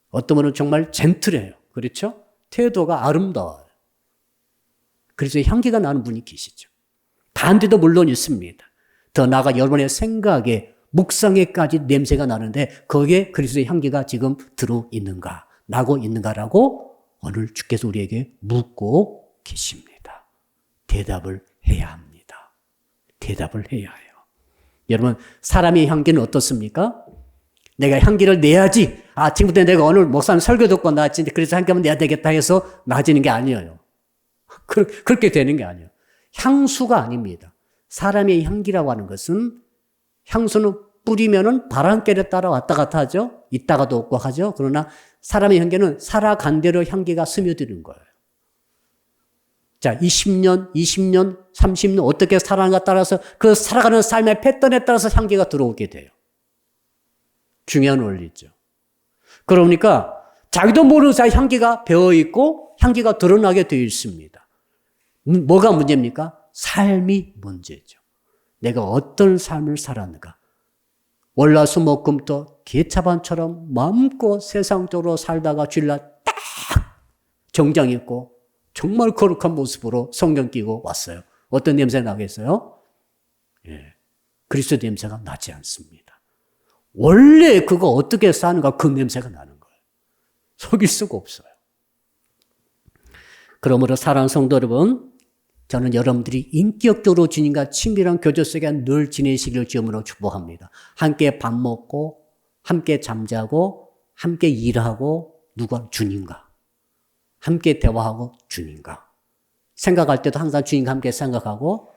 어떤 분은 정말 젠틀해요. 그렇죠? 태도가 아름다워요. 그리스도의 향기가 나는 분이 계시죠. 반대도 물론 있습니다. 더 나아가 여러분의 생각에, 묵상에까지 냄새가 나는데 거기에 그리스도의 향기가 지금 들어있는가, 나고 있는가라고 오늘 주께서 우리에게 묻고 계십니다. 대답을 해야 합니다. 대답을 해야 해요. 여러분, 사람의 향기는 어떻습니까? 내가 향기를 내야지. 지금부터 내가 오늘 목사님 설교 듣고 나왔지. 그래서 향기 한번 내야 되겠다 해서 나아지는 게 아니에요. 그렇게 되는 게 아니에요. 향수가 아닙니다. 사람의 향기라고 하는 것은 향수는 뿌리면은 바람결에 따라 왔다 갔다 하죠. 있다가도 없고 하죠. 그러나 사람의 향기는 살아간 대로 향기가 스며드는 거예요. 자, 10년, 20년, 30년 어떻게 살아가는가 따라서 그 살아가는 삶의 패턴에 따라서 향기가 들어오게 돼요. 중요한 원리죠. 그러니까 자기도 모르는 사이 향기가 배어있고 향기가 드러나게 되어 있습니다. 뭐가 문제입니까? 삶이 문제죠. 내가 어떤 삶을 살았는가. 월화수목금토 개차반처럼 마음껏 세상적으로 살다가 주일날 딱 정장 입고 정말 거룩한 모습으로 성경 끼고 왔어요. 어떤 냄새 나겠어요? 그리스도 냄새가 나지 않습니다. 원래 그거 어떻게 사는가 그 냄새가 나는 거예요. 속일 수가 없어요. 그러므로 사랑하는 성도 여러분, 저는 여러분들이 인격적으로 주님과 친밀한 교제 속에 늘 지내시기를 주님으로 축복합니다. 함께 밥 먹고, 함께 잠자고, 함께 일하고, 누가? 주님과. 함께 대화하고 주님과. 생각할 때도 항상 주님과 함께 생각하고,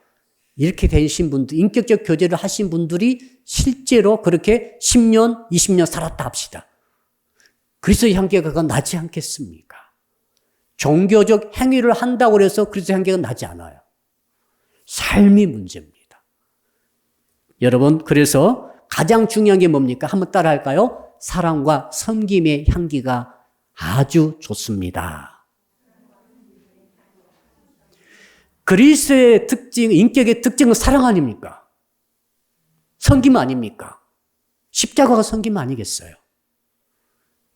이렇게 되신 분들, 인격적 교제를 하신 분들이 실제로 그렇게 10년, 20년 살았다 합시다. 그리스도의 향기가 나지 않겠습니까? 종교적 행위를 한다고 해서 그리스도의 향기가 나지 않아요. 삶이 문제입니다. 여러분, 그래서 가장 중요한 게 뭡니까? 한번 따라 할까요? 사랑과 섬김의 향기가 아주 좋습니다. 그리스도의 특징, 인격의 특징은 사랑 아닙니까? 섬김 아닙니까? 십자가가 섬김 아니겠어요?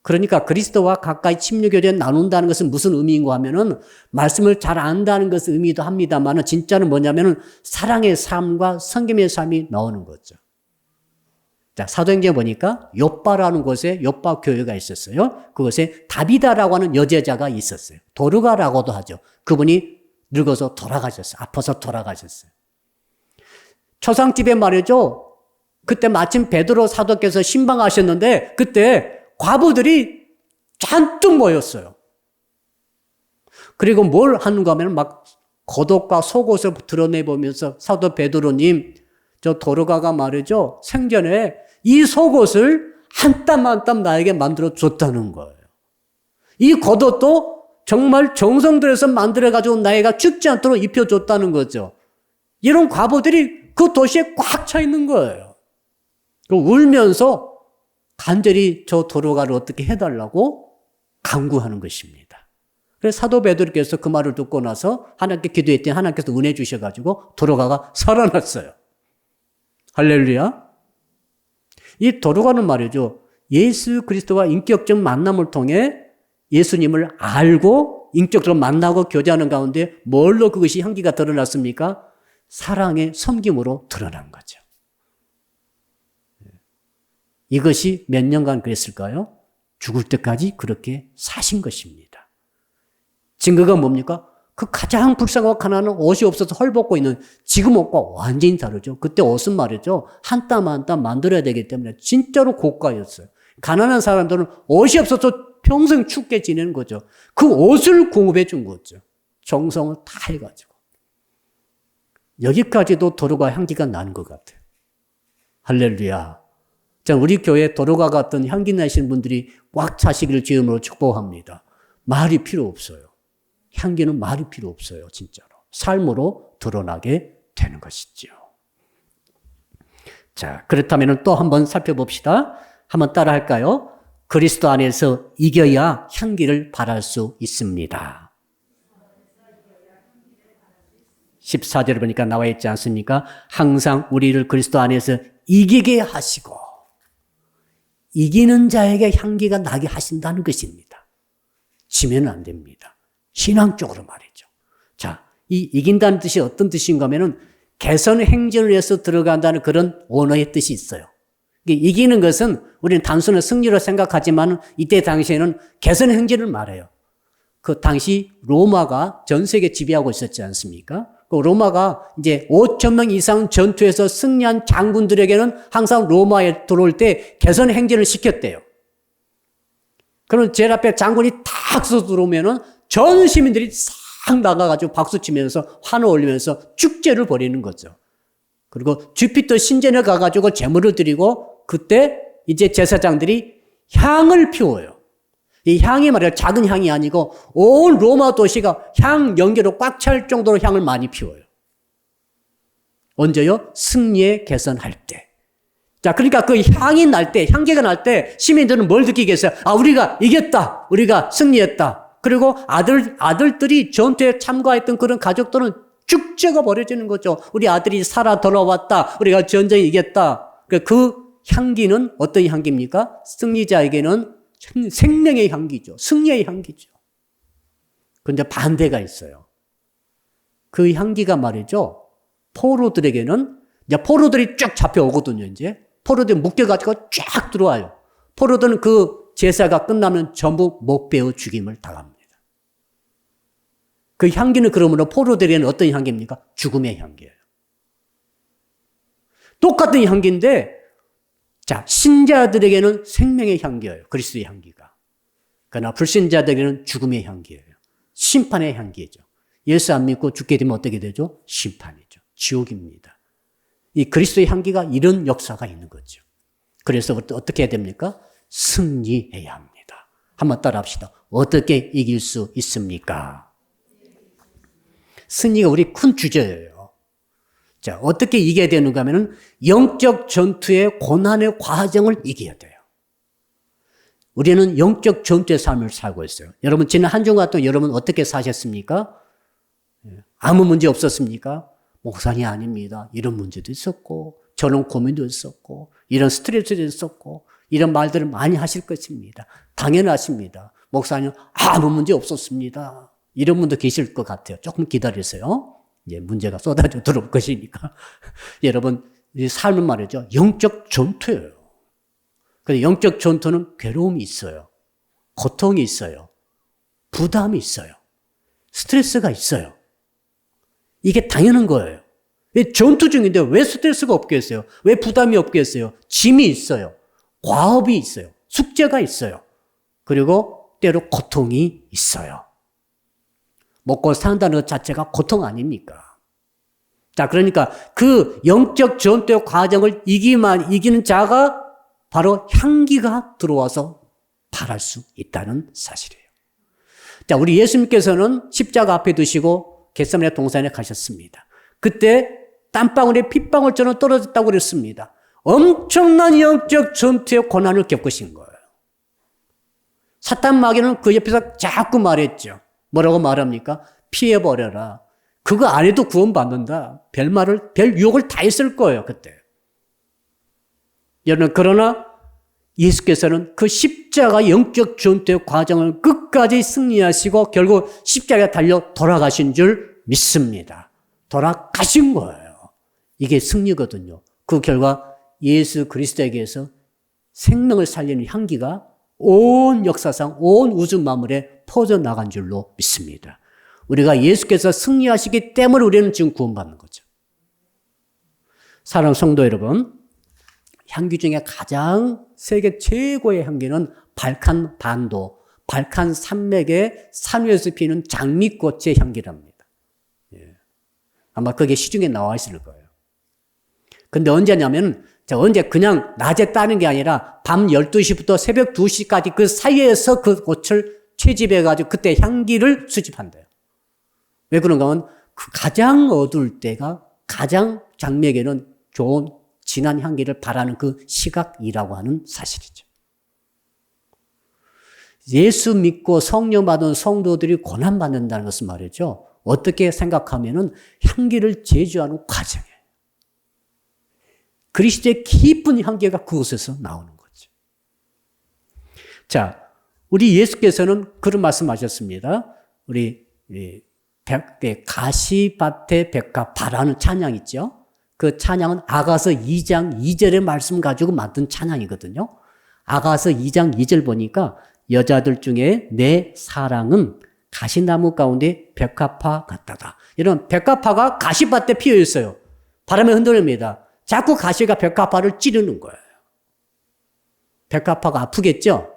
그러니까 그리스도와 가까이 친밀교제를 나눈다는 것은 무슨 의미인가 하면은 말씀을 잘 안다는 것을 의미도 합니다만 진짜는 뭐냐면은 사랑의 삶과 섬김의 삶이 나오는 거죠. 자, 사도행전에 보니까 욥바라는 곳에 욥바 교회가 있었어요. 그곳에 다비다라고 하는 여제자가 있었어요. 도르가라고도 하죠. 그분이 늙어서 돌아가셨어요. 아파서 돌아가셨어요. 초상집에 말이죠. 그때 마침 베드로 사도께서 신방하셨는데 그때 과부들이 잔뜩 모였어요. 그리고 뭘 하는가 하면 막 겉옷과 속옷을 드러내보면서 사도 베드로님, 저 도르가가 말이죠. 생전에 이 속옷을 한 땀 한 땀 나에게 만들어 줬다는 거예요. 이 겉옷도 정말 정성 들여서 만들어가지고 나이가 죽지 않도록 입혀줬다는 거죠. 이런 과부들이 그 도시에 꽉 차 있는 거예요. 울면서 간절히 저 도로가를 어떻게 해달라고 간구하는 것입니다. 그래서 사도 베드로께서 그 말을 듣고 나서 하나님께 기도했더니 하나님께서 은혜 주셔가지고 도로가가 살아났어요. 할렐루야. 이 도로가는 말이죠. 예수 그리스도와 인격적 만남을 통해 예수님을 알고 인격적으로 만나고 교제하는 가운데 뭘로 그것이 향기가 드러났습니까? 사랑의 섬김으로 드러난 거죠. 이것이 몇 년간 그랬을까요? 죽을 때까지 그렇게 사신 것입니다. 증거가 뭡니까? 그 가장 불쌍하고 가난한 옷이 없어서 헐벗고 있는 지금 옷과 완전히 다르죠. 그때 옷은 말이죠. 한 땀 한 땀 만들어야 되기 때문에 진짜로 고가였어요. 가난한 사람들은 옷이 없어서 평생 춥게 지내는 거죠. 그 옷을 공급해 준 거죠. 정성을 다 해가지고. 여기까지도 도로가 향기가 나는 것 같아요. 할렐루야. 자, 우리 교회 도로가 같은 향기 나시는 분들이 꽉 차시기를 주님으로 축복합니다. 말이 필요 없어요. 향기는 말이 필요 없어요. 진짜로. 삶으로 드러나게 되는 것이죠. 자, 그렇다면 또 한번 살펴봅시다. 한번 따라 할까요? 그리스도 안에서 이겨야 향기를 발할 수 있습니다. 14절을 보니까 나와 있지 않습니까? 항상 우리를 그리스도 안에서 이기게 하시고 이기는 자에게 향기가 나게 하신다는 것입니다. 지면 안 됩니다. 신앙적으로 말이죠. 자, 이 이긴다는 뜻이 어떤 뜻인가 하면은 개선 행진을 해서 들어간다는 그런 언어의 뜻이 있어요. 이기는 것은 우리는 단순한 승리로 생각하지만 이때 당시에는 개선 행진을 말해요. 그 당시 로마가 전 세계 지배하고 있었지 않습니까? 그 로마가 이제 5,000명 이상 전투에서 승리한 장군들에게는 항상 로마에 들어올 때 개선 행진을 시켰대요. 그럼 제일 앞에 장군이 탁 서 들어오면은 전 시민들이 싹 나가가지고 박수치면서 환호 올리면서 축제를 벌이는 거죠. 그리고 주피터 신전에 가가지고 제물을 드리고 그때 이제 제사장들이 향을 피워요. 이 향이 말이야 작은 향이 아니고 온 로마 도시가 향 연기로 꽉 찰 정도로 향을 많이 피워요. 언제요? 승리에 개선할 때. 자, 그러니까 그 향이 날 때, 향기가 날 때 시민들은 뭘 느끼겠어요? 아, 우리가 이겼다. 우리가 승리했다. 그리고 아들들이 전투에 참가했던 그런 가족들은 축제가 벌어지는 거죠. 우리 아들이 살아 돌아왔다. 우리가 전쟁에 이겼다. 그 향기는 어떤 향기입니까? 승리자에게는 생명의 향기죠. 승리의 향기죠. 그런데 반대가 있어요. 그 향기가 말이죠. 포로들에게는 이제 포로들이 쫙 잡혀오거든요. 이제 포로들이 묶여가지고 쫙 들어와요. 포로들은 그 제사가 끝나면 전부 못 베어 죽임을 당합니다. 그 향기는 그러므로 포로들에게는 어떤 향기입니까? 죽음의 향기예요. 똑같은 향기인데 자, 신자들에게는 생명의 향기예요. 그리스도의 향기가. 그러나 불신자들에게는 죽음의 향기예요. 심판의 향기죠. 예수 안 믿고 죽게 되면 어떻게 되죠? 심판이죠. 지옥입니다. 이 그리스도의 향기가 이런 역사가 있는 거죠. 그래서 어떻게 해야 됩니까? 승리해야 합니다. 한번 따라 합시다. 어떻게 이길 수 있습니까? 승리가 우리 큰 주제예요. 자, 어떻게 이겨야 되는가 하면은 영적 전투의 고난의 과정을 이겨야 돼요. 우리는 영적 전투의 삶을 살고 있어요. 여러분, 지난 한 주간 동안 여러분 어떻게 사셨습니까? 아무 문제 없었습니까? 목사님 아닙니다. 이런 문제도 있었고, 저런 고민도 있었고, 이런 스트레스도 있었고, 이런 말들을 많이 하실 것입니다. 당연하십니다. 목사님 아무 문제 없었습니다. 이런 분도 계실 것 같아요. 조금 기다리세요. 이제 문제가 쏟아져 들어올 것이니까. 여러분, 이 삶은 말이죠. 영적 전투예요. 근데 영적 전투는 괴로움이 있어요. 고통이 있어요. 부담이 있어요. 스트레스가 있어요. 이게 당연한 거예요. 왜 전투 중인데 왜 스트레스가 없겠어요? 왜 부담이 없겠어요? 짐이 있어요. 과업이 있어요. 숙제가 있어요. 그리고 때로 고통이 있어요. 먹고 산다는 것 자체가 고통 아닙니까? 자, 그러니까 그 영적 전투의 과정을 이기는 자가 바로 향기가 들어와서 발할 수 있다는 사실이에요. 자, 우리 예수님께서는 십자가 앞에 두시고 겟세마네 동산에 가셨습니다. 그때 땀방울에 핏방울처럼 떨어졌다고 그랬습니다. 엄청난 영적 전투의 고난을 겪으신 거예요. 사탄 마귀는 그 옆에서 자꾸 말했죠. 뭐라고 말합니까? 피해버려라. 그거 안 해도 구원받는다. 별 유혹을 다 했을 거예요, 그때. 여러분, 그러나 예수께서는 그 십자가 영적 전투의 과정을 끝까지 승리하시고 결국 십자가에 달려 돌아가신 줄 믿습니다. 돌아가신 거예요. 이게 승리거든요. 그 결과 예수 그리스도에게서 생명을 살리는 향기가 온 역사상 온 우주 만물에 퍼져나간 줄로 믿습니다. 우리가 예수께서 승리하시기 때문에 우리는 지금 구원받는 거죠. 사랑하는 성도 여러분, 향기 중에 가장 세계 최고의 향기는 발칸반도, 발칸 산맥의 산 위에서 피는 장미꽃의 향기랍니다. 예. 아마 그게 시중에 나와 있을 거예요. 근데 언제냐면, 언제 그냥 낮에 따는 게 아니라 밤 12시부터 새벽 2시까지 그 사이에서 그 꽃을 채집해가지고 그때 향기를 수집한대요. 왜 그런가 하면 그 가장 어두울 때가 가장 장미에게는 좋은 진한 향기를 바라는 그 시각이라고 하는 사실이죠. 예수 믿고 성령 받은 성도들이 고난받는다는 것은 말이죠. 어떻게 생각하면은 향기를 제조하는 과정이에요. 그리스도의 깊은 향기가 그곳에서 나오는 거죠. 자, 우리 예수께서는 그런 말씀하셨습니다. 우리 가시밭의 백합화라는 찬양 있죠. 그 찬양은 아가서 2장 2절의 말씀 가지고 만든 찬양이거든요. 아가서 2장 2절 보니까 여자들 중에 내 사랑은 가시나무 가운데 백합화 같다다. 이런 백합화가 가시밭에 피어 있어요. 바람에 흔들립니다. 자꾸 가시가 백합화를 찌르는 거예요. 백합화가 아프겠죠?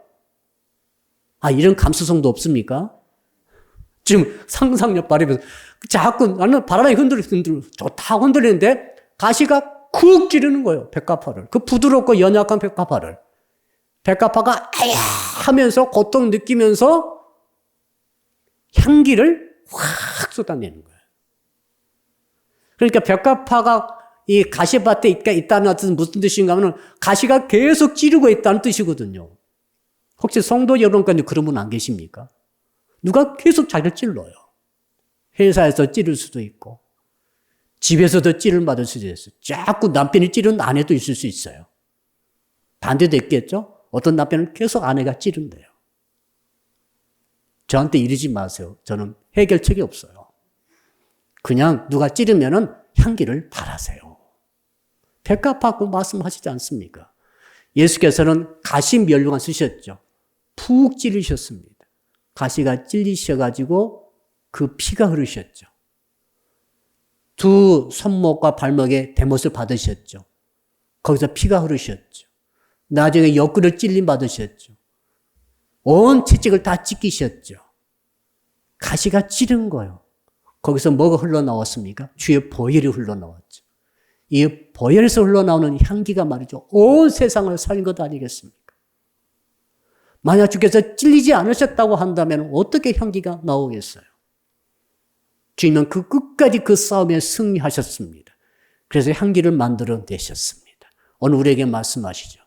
이런 감수성도 없습니까? 지금 상상력 발휘해서 자꾸 나는 바람에 좋다 흔들리는데 가시가 쿡 찌르는 거예요. 백합화를. 그 부드럽고 연약한 백합화를. 백합화가 아야 하면서 고통 느끼면서 향기를 확 쏟아내는 거예요. 그러니까 백합화가 이 가시밭에 있다는 뜻은 무슨 뜻인가 하면 가시가 계속 찌르고 있다는 뜻이거든요. 혹시 성도 여러분까지 그런 분 안 계십니까? 누가 계속 자기를 찔러요. 회사에서 찌를 수도 있고 집에서도 찌를 받을 수도 있어요. 자꾸 남편이 찌르는 아내도 있을 수 있어요. 반대도 있겠죠? 어떤 남편은 계속 아내가 찌른대요. 저한테 이러지 마세요. 저는 해결책이 없어요. 그냥 누가 찌르면은 향기를 바라세요. 백합화고 말씀하시지 않습니까? 예수께서는 가시 멸류관 쓰셨죠. 푹 찌르셨습니다. 가시가 찔리셔가지고 그 피가 흐르셨죠. 두 손목과 발목에 대못을 받으셨죠. 거기서 피가 흐르셨죠. 나중에 옆구리를 찔림 받으셨죠. 온 채찍을 다 찢기셨죠. 가시가 찌른 거예요. 거기서 뭐가 흘러나왔습니까? 주의 보혈이 흘러나왔죠. 이 보혈에서 흘러나오는 향기가 말이죠. 온 세상을 살린 것 아니겠습니까? 만약 주께서 찔리지 않으셨다고 한다면 어떻게 향기가 나오겠어요? 주님은 그 끝까지 그 싸움에 승리하셨습니다. 그래서 향기를 만들어내셨습니다. 오늘 우리에게 말씀하시죠.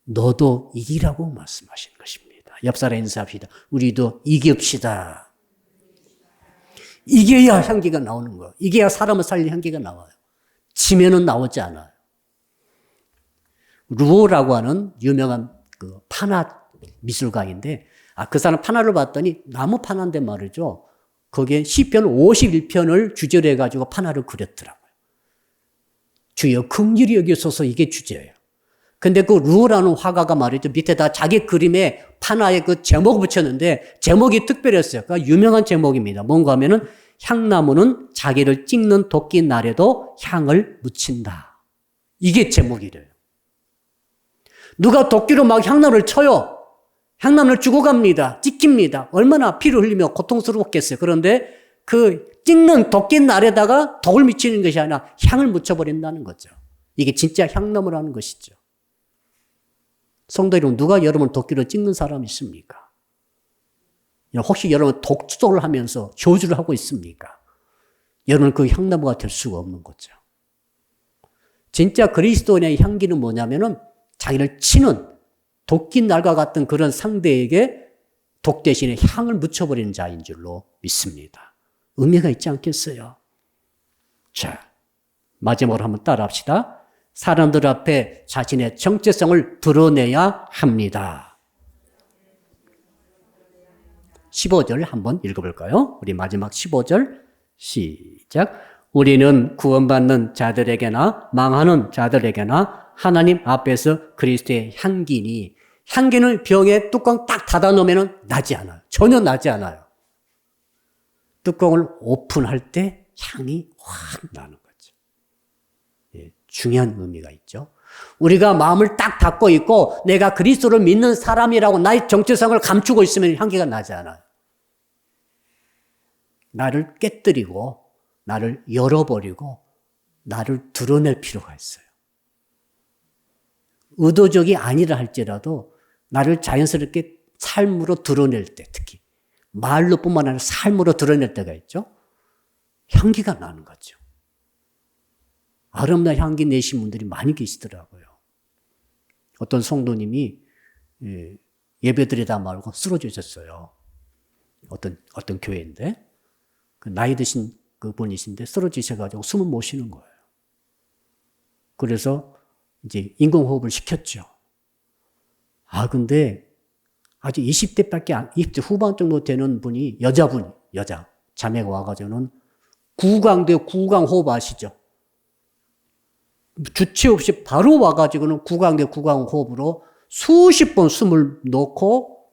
너도 이기라고 말씀하시는 것입니다. 옆 사람 인사합시다. 우리도 이깁시다. 이겨야 향기가 나오는 거예요. 이겨야 사람을 살릴 향기가 나와요. 지면은 나오지 않아요. 루오라고 하는 유명한 그 판화 미술가인데, 그 사람 판화를 봤더니 나무 판화인데 말이죠. 거기에 시편 51편을 주제로 해가지고 판화를 그렸더라고요. 주여 긍휼히 여기소서, 이게 주제예요. 근데 그 루오라는 화가가 말이죠. 밑에다 자기 그림에 판화에 그 제목을 붙였는데 제목이 특별했어요. 그러니까 유명한 제목입니다. 뭔가 하면은 향나무는 자기를 찍는 도끼 날에도 향을 묻힌다. 이게 제목이래요. 누가 도끼로 막 향나무를 쳐요. 향나무를 죽어갑니다. 찍힙니다. 얼마나 피를 흘리며 고통스럽겠어요. 그런데 그 찍는 도끼 날에다가 독을 묻히는 것이 아니라 향을 묻혀버린다는 거죠. 이게 진짜 향나무라는 것이죠. 성도 여러분, 누가 여러분 도끼로 찍는 사람이 있습니까? 혹시 여러분 독주를 하면서 저주를 하고 있습니까? 여러분 그 향나무가 될 수가 없는 거죠. 진짜 그리스도인의 향기는 뭐냐면은 자기를 치는 도끼 날과 같은 그런 상대에게 독 대신에 향을 묻혀버리는 자인 줄로 믿습니다. 의미가 있지 않겠어요? 자, 마지막으로 한번 따라합시다. 사람들 앞에 자신의 정체성을 드러내야 합니다. 15절 한번 읽어볼까요? 우리 마지막 15절 시작. 우리는 구원받는 자들에게나 망하는 자들에게나 하나님 앞에서 그리스도의 향기니, 향기는 병에 뚜껑 딱 닫아놓으면 나지 않아요. 전혀 나지 않아요. 뚜껑을 오픈할 때 향이 확 나는 거죠. 예, 중요한 의미가 있죠. 우리가 마음을 딱 닫고 있고 내가 그리스도를 믿는 사람이라고 나의 정체성을 감추고 있으면 향기가 나지 않아요. 나를 깨뜨리고 나를 열어버리고 나를 드러낼 필요가 있어요. 의도적이 아니라 할지라도 나를 자연스럽게 삶으로 드러낼 때, 특히 말로뿐만 아니라 삶으로 드러낼 때가 있죠. 향기가 나는 거죠. 아름다운 향기 내신 분들이 많이 계시더라고요. 어떤 성도님이 예배드리다 말고 쓰러지셨어요. 어떤 교회인데 그 나이 드신 그분이신데 쓰러지셔가지고 숨을 못 쉬는 거예요. 그래서 이제 인공호흡을 시켰죠. 근데 아주 20대 후반 정도 되는 분이 여자 자매가 와가지고는 구강호흡 아시죠? 주체 없이 바로 와가지고는 구강호흡으로 수십 번 숨을 놓고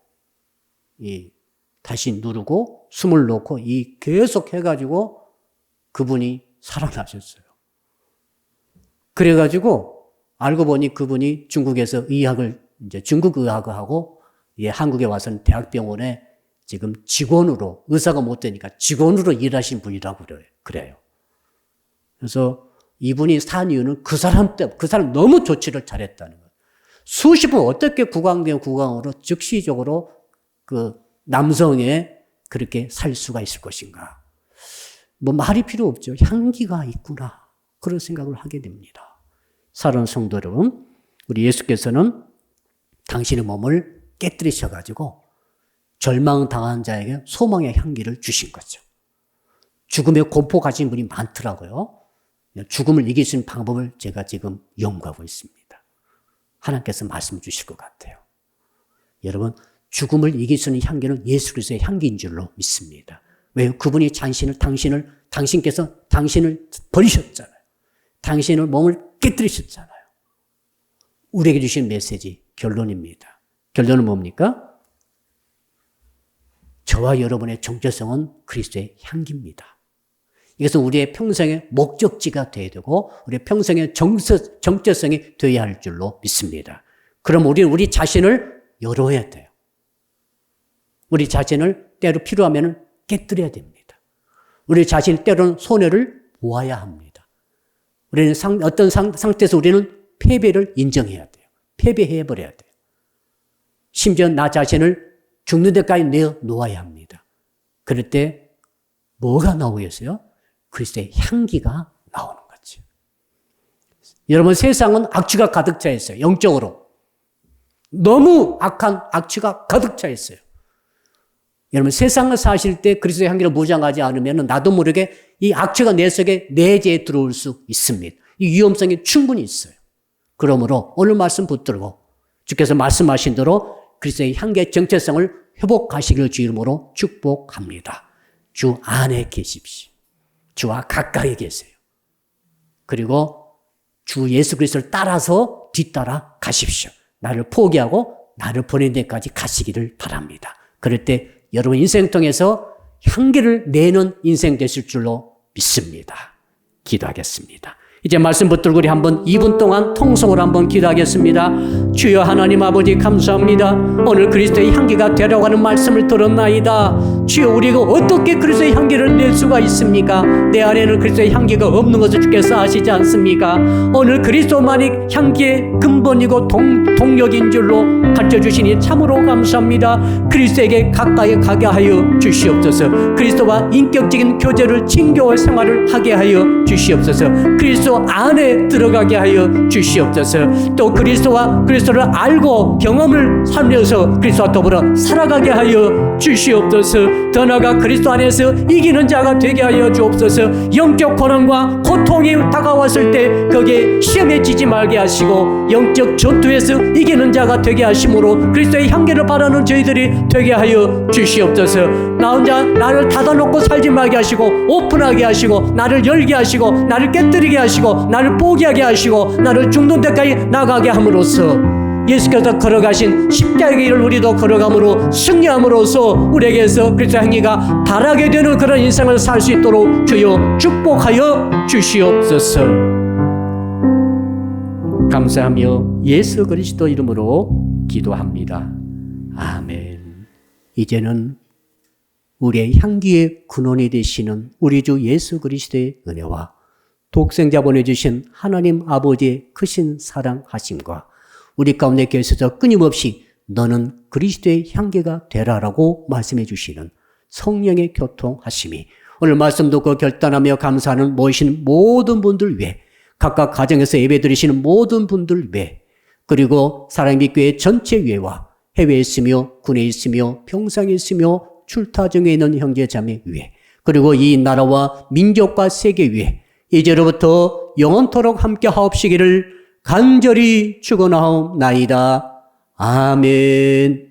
다시 누르고 숨을 놓고 계속 해가지고 그분이 살아나셨어요. 그래가지고 알고 보니 그분이 중국에서 중국 의학을 하고 한국에 와서는 대학병원에 지금 직원으로, 의사가 못 되니까 직원으로 일하신 분이라고 그래요. 그래서 이분이 산 이유는 그 사람 너무 조치를 잘했다는 거예요. 수십 번 어떻게 구강으로 즉시적으로 그 남성에 그렇게 살 수가 있을 것인가. 말이 필요 없죠. 향기가 있구나. 그런 생각을 하게 됩니다. 사랑하는 성도 여러분, 우리 예수께서는 당신의 몸을 깨뜨리셔가지고 절망당한 자에게 소망의 향기를 주신 거죠. 죽음의 공포 가진 분이 많더라고요. 죽음을 이길 수 있는 방법을 제가 지금 연구하고 있습니다. 하나님께서 말씀 주실 것 같아요. 여러분, 죽음을 이길 수 있는 향기는 예수 그리스도의 향기인 줄로 믿습니다. 왜요? 그분이 당신께서 당신을 버리셨잖아요. 당신의 몸을 깨뜨리셨잖아요. 우리에게 주신 메시지, 결론입니다. 결론은 뭡니까? 저와 여러분의 정체성은 그리스도의 향기입니다. 이것은 우리의 평생의 목적지가 되어야 되고 우리의 평생의 정체성이 되어야 할 줄로 믿습니다. 그럼 우리 자신을 열어야 돼요. 우리 자신을 때로 필요하면 깨뜨려야 됩니다. 우리 자신 때로는 손해를 보아야 합니다. 우리는 어떤 상태에서 우리는 패배를 인정해야 돼요. 패배해버려야 돼요. 심지어 나 자신을 죽는 데까지 내어놓아야 합니다. 그럴 때 뭐가 나오겠어요? 그리스도의 향기가 나오는 거죠. 여러분, 세상은 악취가 가득 차 있어요. 영적으로. 너무 악한 악취가 가득 차 있어요. 여러분, 세상을 사실 때 그리스도의 향기를 무장하지 않으면 나도 모르게 이 악취가 내 속에 내재해 들어올 수 있습니다. 이 위험성이 충분히 있어요. 그러므로 오늘 말씀 붙들고 주께서 말씀하신 대로 그리스도의 향기의 정체성을 회복하시길 주 이름으로 축복합니다. 주 안에 계십시오. 주와 가까이 계세요. 그리고 주 예수 그리스도를 따라서 뒤따라 가십시오. 나를 포기하고 나를 보낸 데까지 가시기를 바랍니다. 그럴 때 여러분 인생통에서 향기를 내는 인생 되실 줄로 믿습니다. 기도하겠습니다. 이제 말씀 붙들고 우리 한번 2분 동안 통성으로 한번 기도하겠습니다. 주여 하나님 아버지 감사합니다. 오늘 그리스도의 향기가 되려고 하는 말씀을 들었나이다. 주여 우리가 어떻게 그리스도의 향기를 낼 수가 있습니까? 내 안에는 그리스도의 향기가 없는 것을 주께서 아시지 않습니까? 오늘 그리스도만이 향기의 근본이고 동력인 줄로 가르쳐주시니 참으로 감사합니다. 그리스도에게 가까이 가게 하여 주시옵소서. 그리스도와 인격적인 교제를 친교할 생활을 하게 하여 주시옵소서. 그리스도 안에 들어가게 하여 주시옵소서. 또 그리스도를 알고 경험을 살면서 그리스도와 더불어 살아가게 하여 주시옵소서. 더 나아가 그리스도 안에서 이기는 자가 되게 하여 주옵소서. 영적 고난과 고통이 다가왔을 때 거기에 시험에 지지 말게 하시고 영적 전투에서 이기는 자가 되게 하심으로 그리스도의 향기를 바라는 저희들이 되게 하여 주시옵소서. 나 혼자 나를 닫아놓고 살지 말게 하시고 오픈하게 하시고 나를 열게 하시고 나를 깨뜨리게 하시고 나를 포기하게 하시고 나를 죽는 데까지 나가게 함으로써 예수께서 걸어가신 십자가의 길을 우리도 걸어감으로 승리함으로써 우리에게서 그리스도의 향기가 바라게 되는 그런 인생을 살 수 있도록 주여 축복하여 주시옵소서. 감사하며 예수 그리스도 이름으로 기도합니다. 아멘. 이제는 우리의 향기의 근원이 되시는 우리 주 예수 그리스도의 은혜와 독생자 보내주신 하나님 아버지의 크신 사랑하심과 우리 가운데 계셔서 끊임없이 너는 그리스도의 향기가 되라라고 말씀해 주시는 성령의 교통하심이 오늘 말씀 듣고 결단하며 감사하는 모이신 모든 분들 위해 각각 가정에서 예배 드리시는 모든 분들 위해 그리고 사랑의 교회 전체 위해와 해외에 있으며 군에 있으며 평상에 있으며 출타 중에 있는 형제 자매 위해 그리고 이 나라와 민족과 세계 위해 이제로부터 영원토록 함께 하옵시기를 간절히 축원하옵나이다. 아멘.